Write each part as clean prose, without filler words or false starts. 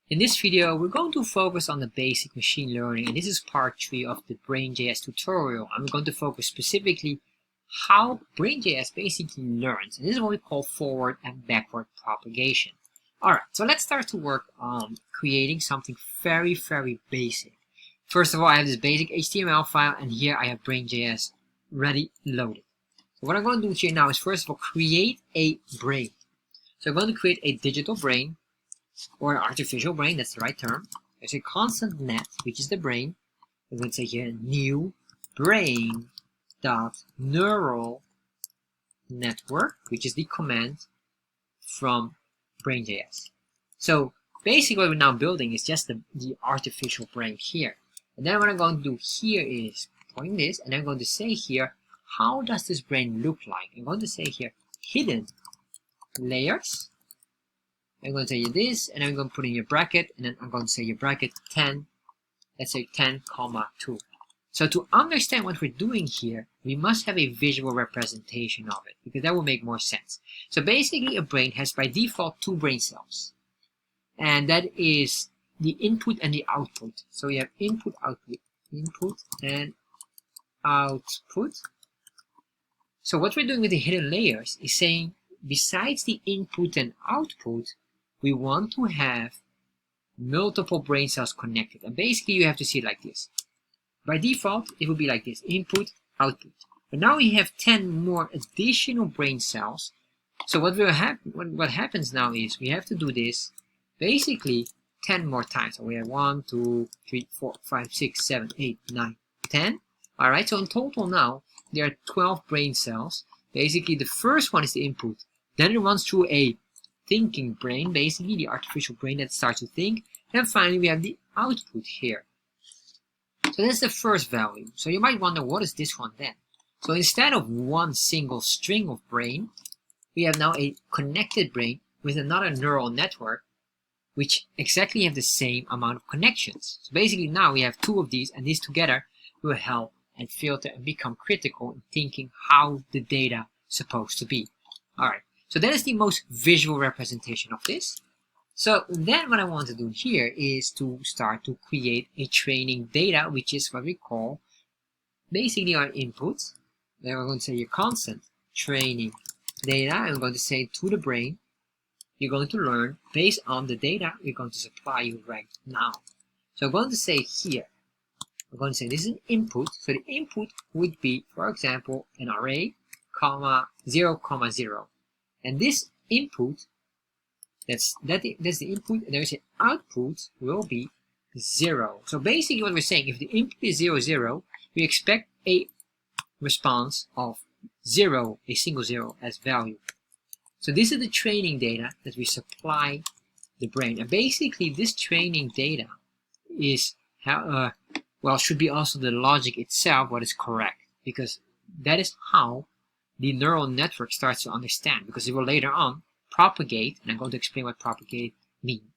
In this video, we're going to focus on the basic machine learning, and this is part 3 of the Brain.js tutorial. I'm going to focus specifically how Brain.js basically learns, and this is what we call forward and backward propagation. Alright, so let's start to work on creating something very basic. First of all, I have this basic HTML file, and here I have Brain.js ready loaded. So what I'm going to do here now is first of all create a brain. So I'm going to create a digital brain, or an artificial brain, that's the right term. There's a constant net, which is the brain. I'm going to say here new brain dot neural network, which is the command from Brain.js. So basically what we're now building is just the artificial brain here. And then what I'm going to do here is point this, and I'm going to say here, how does this brain look like? I'm going to say here hidden layers. I'm going to say this, and I'm going to put in your bracket, and then I'm going to say your bracket 10, let's say 10, 2. So to understand what we're doing here, we must have a visual representation of it, because that will make more sense. So basically a brain has by default 2 brain cells, and that is the input and the output. So we have input, and output. So what we're doing with the hidden layers is saying, besides the input and output, we want to have multiple brain cells connected. And basically you have to see it like this. By default, it will be like this, input, output. But now we have 10 more additional brain cells. So what happens now is we have to do this basically 10 more times. So we have 1, 2, 3, 4, 5, 6, 7, 8, 9, 10. Alright, so in total now, there are 12 brain cells. Basically the first one is the input. Then it runs through a thinking brain, basically the artificial brain that starts to think, and finally we have the output here. So that's the first value. So you might wonder, what is this one then? So instead of one single string of brain, we have now a connected brain with another neural network which exactly have the same amount of connections. So basically now we have 2 of these, and these together will help and filter and become critical in thinking how the data is supposed to be. Alright. So that is the most visual representation of this. So then what I want to do here is to start to create a training data, which is what we call basically our input. Then we're going to say your constant training data. I'm going to say to the brain, you're going to learn based on the data we're going to supply you right now. So I'm going to say here, I'm going to say this is an input. So the input would be, for example, an array, 0, 0. And this input, that's the input, and there's an output will be 0. So basically what we're saying, if the input is 0, 0, we expect a response of 0, a single 0 as value. So this is the training data that we supply the brain. And basically this training data is how, should be also the logic itself what is correct, because that is how the neural network starts to understand, because it will later on propagate, and I'm going to explain what propagate means,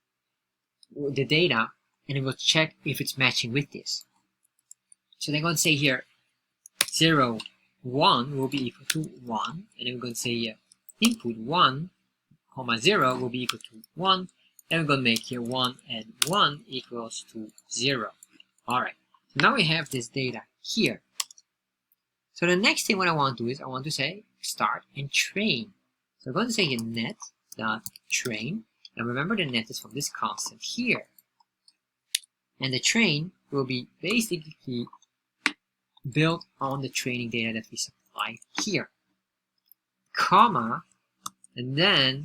the data, and it will check if it's matching with this. So they're going to say here 0, 1 will be equal to 1, and then we're going to say input 1, 0 will be equal to 1, and we're going to make here 1 and 1 equals to 0. Alright, so now we have this data here. So the next thing what I want to do is I want to say start and train. So I'm going to say here net.train, and remember the net is from this constant here. And the train will be basically built on the training data that we supply here. Comma, and then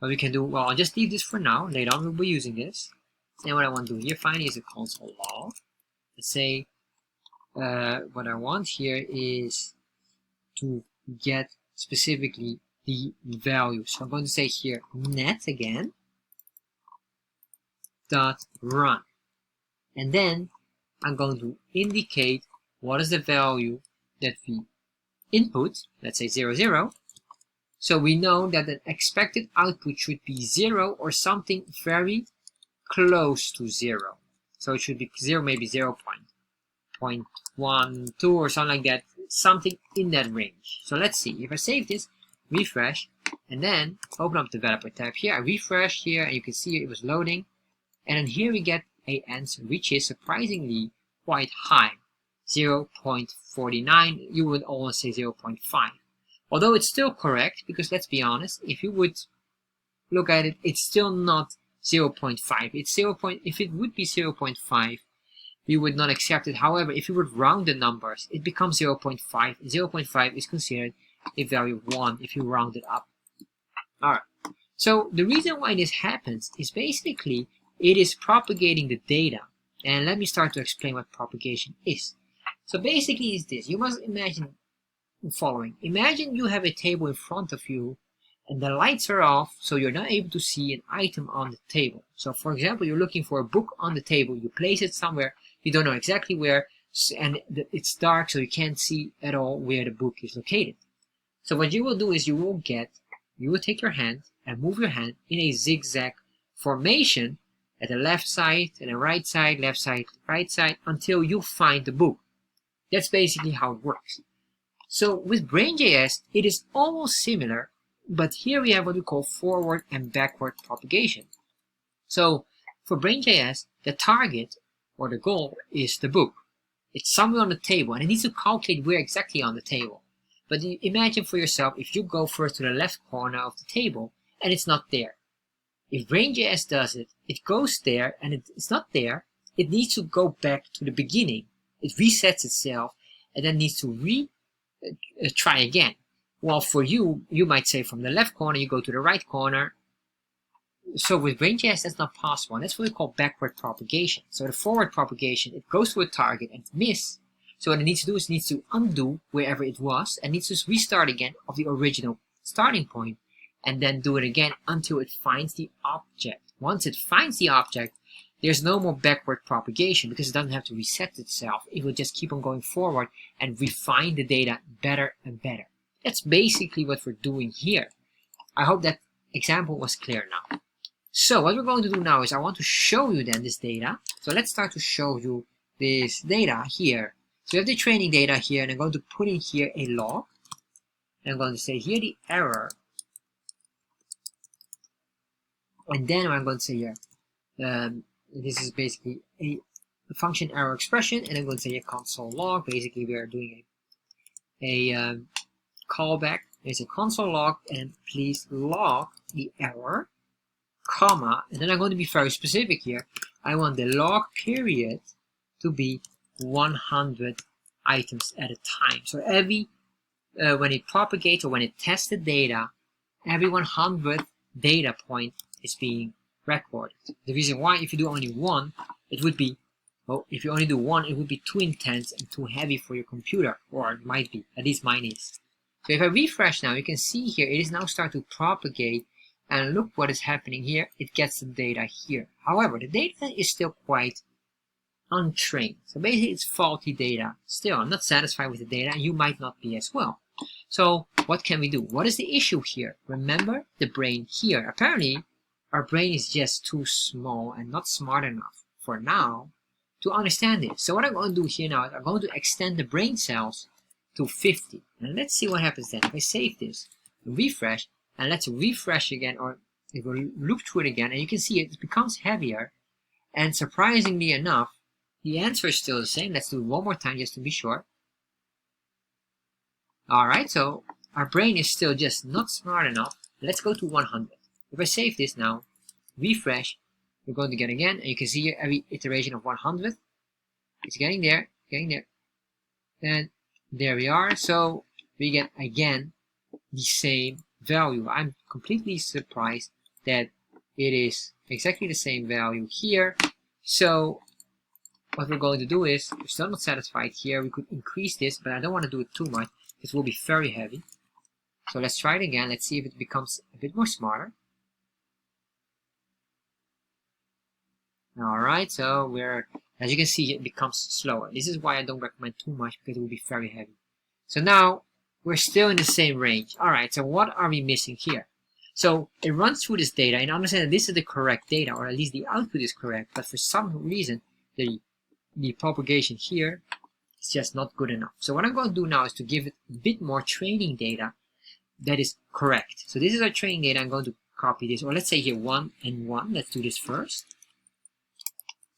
what we can do, well, I'll just leave this for now. Later on we'll be using this. And what I want to do here finally is a console log. Let's say what I want here is to get specifically the value. So I'm going to say here net again dot run, and then I'm going to indicate what is the value that we input. Let's say 0, 0. So we know that the expected output should be 0 or something very close to 0. So it should be 0, maybe 0.1, 2 or something like that, something in that range. So let's see, if I save this, refresh, and then open up the developer tab here, I refresh here, and you can see it was loading, And then here we get an answer which is surprisingly quite high, 0.49. You would almost say 0.5. Although it's still correct, because let's be honest, if you would look at it, it's still not 0.5. It's 0. If it would be 0.5, we would not accept it. However, if you would round the numbers, it becomes 0.5. 0.5 is considered a value of 1 if you round it up. Alright, so the reason why this happens is basically it is propagating the data. And let me start to explain what propagation is. So basically it's this. You must imagine the following. Imagine you have a table in front of you and the lights are off, so you're not able to see an item on the table. So for example, you're looking for a book on the table. You place it somewhere, you don't know exactly where, and it's dark, so you can't see at all where the book is located. So what you will do is you will take your hand and move your hand in a zigzag formation at the left side and the right side, left side, right side, until you find the book. That's basically how it works. So with Brain.js, it is almost similar, but here we have what we call forward and backward propagation. So for Brain.js, the target or the goal is the book. It's somewhere on the table, and it needs to calculate where exactly on the table. But imagine for yourself, if you go first to the left corner of the table and it's not there. If Brain.js does it, it goes there and it's not there, it needs to go back to the beginning. It resets itself and then needs to try again. Well, for you, you might say from the left corner, you go to the right corner. So with Brain.js, that's not possible. And that's what we call backward propagation. So the forward propagation, it goes to a target and it misses. So what it needs to do is it needs to undo wherever it was and needs to restart again of the original starting point and then do it again until it finds the object. Once it finds the object, there's no more backward propagation because it doesn't have to reset itself. It will just keep on going forward and refine the data better and better. That's basically what we're doing here. I hope that example was clear now. So what we're going to do now is I want to show you then this data. So let's start to show you this data here. So we have the training data here, and I'm going to put in here a log. And I'm going to say here the error. And then I'm going to say here, this is basically a function error expression, and I'm going to say a console log. Basically, we are doing a callback. There's a console log, and please log the error, comma, and then I'm going to be very specific here. I want the log period to be 100 items at a time. So every when it propagates or when it tests the data, every 100th data point is being recorded. The reason why, if you do only one, it would be, well, if you only do one, it would be too intense and too heavy for your computer, or it might be, at least mine is. So if I refresh now, you can see here, it is now starting to propagate, and look what is happening here. It gets the data here. However, the data is still quite untrained. So basically it's faulty data. Still, I'm not satisfied with the data, and you might not be as well. So what can we do? What is the issue here? Remember the brain here. Apparently, our brain is just too small and not smart enough for now to understand this. So what I'm going to do here now is I'm going to extend the brain cells to 50. And let's see what happens then. If I save this, refresh, and let's refresh again, or it will loop through it again, and you can see it becomes heavier. And surprisingly enough, the answer is still the same. Let's do it one more time just to be sure. Alright, so our brain is still just not smart enough. Let's go to 100. If I save this now, refresh, we're going to get again, and you can see here every iteration of 100th. It's getting there, and there we are. So we get again the same value. I'm completely surprised that it is exactly the same value here. So what we're going to do is, we're still not satisfied here. We could increase this, but I don't want to do it too much. It will be very heavy. So let's try it again. Let's see if it becomes a bit more smarter. Alright, so as you can see, it becomes slower. This is why I don't recommend too much, because it will be very heavy. So now, we're still in the same range. Alright, so what are we missing here? So it runs through this data and understands that this is the correct data, or at least the output is correct, but for some reason, the propagation here is just not good enough. So what I'm going to do now is to give it a bit more training data that is correct. So this is our training data. I'm going to copy this, or let's say here 1 and 1. Let's do this first.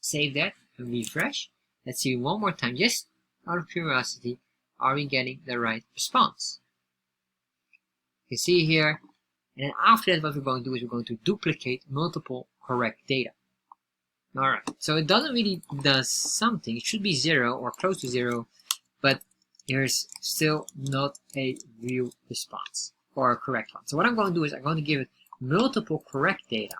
Save that and refresh. Let's see one more time, just out of curiosity, are we getting the right response? You can see here, and then after that what we're going to do is we're going to duplicate multiple correct data. Alright, so it doesn't really does something. It should be 0 or close to 0, but there's still not a real response or a correct one. So what I'm going to do is I'm going to give it multiple correct data,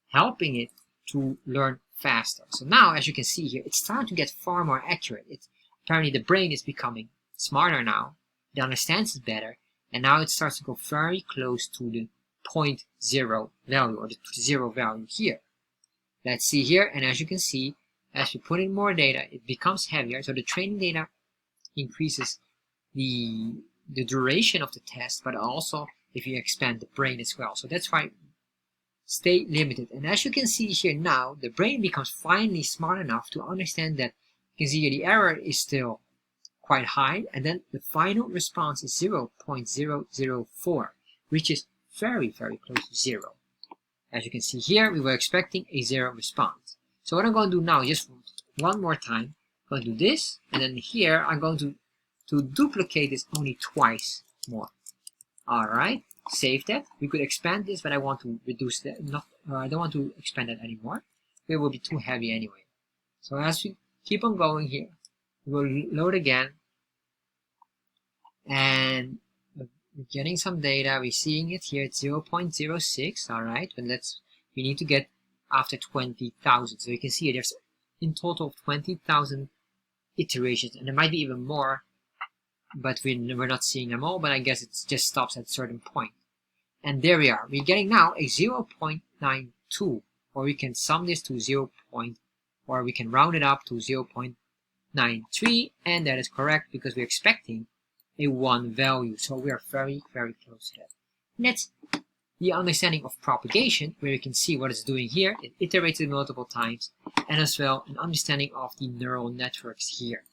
helping it to learn faster. So now, as you can see here, it's starting to get far more accurate. Apparently the brain is becoming smarter now. It understands it better, and now it starts to go very close to the 0.0 value, or the 0 value here. Let's see here, and as you can see, as we put in more data, it becomes heavier. So the training data increases the duration of the test, but also if you expand the brain as well. So that's why stay limited. And as you can see here now, the brain becomes finally smart enough to understand that you can see here the error is still quite high, and then the final response is 0.004, which is very, very close to 0. As you can see here, we were expecting a 0 response. So what I'm going to do now, just one more time, I'm going to do this, and then here I'm going to duplicate this only twice more. Alright, save that. We could expand this, but I want to reduce that. I don't want to expand that anymore. It will be too heavy anyway. So as we keep on going here, we will load again, and we're getting some data. We're seeing it here at 0.06. Alright, but we need to get after 20,000. So you can see there's in total of 20,000 iterations, and there might be even more, but we're not seeing them all. But I guess it just stops at a certain point. And there we are. We're getting now a 0.92, or we can sum this to or we can round it up to 0.93, and that is correct because we're expecting a 1 value. So we are very, very close to that. And that's the understanding of propagation, where you can see what it's doing here. It iterates it multiple times, and as well an understanding of the neural networks here.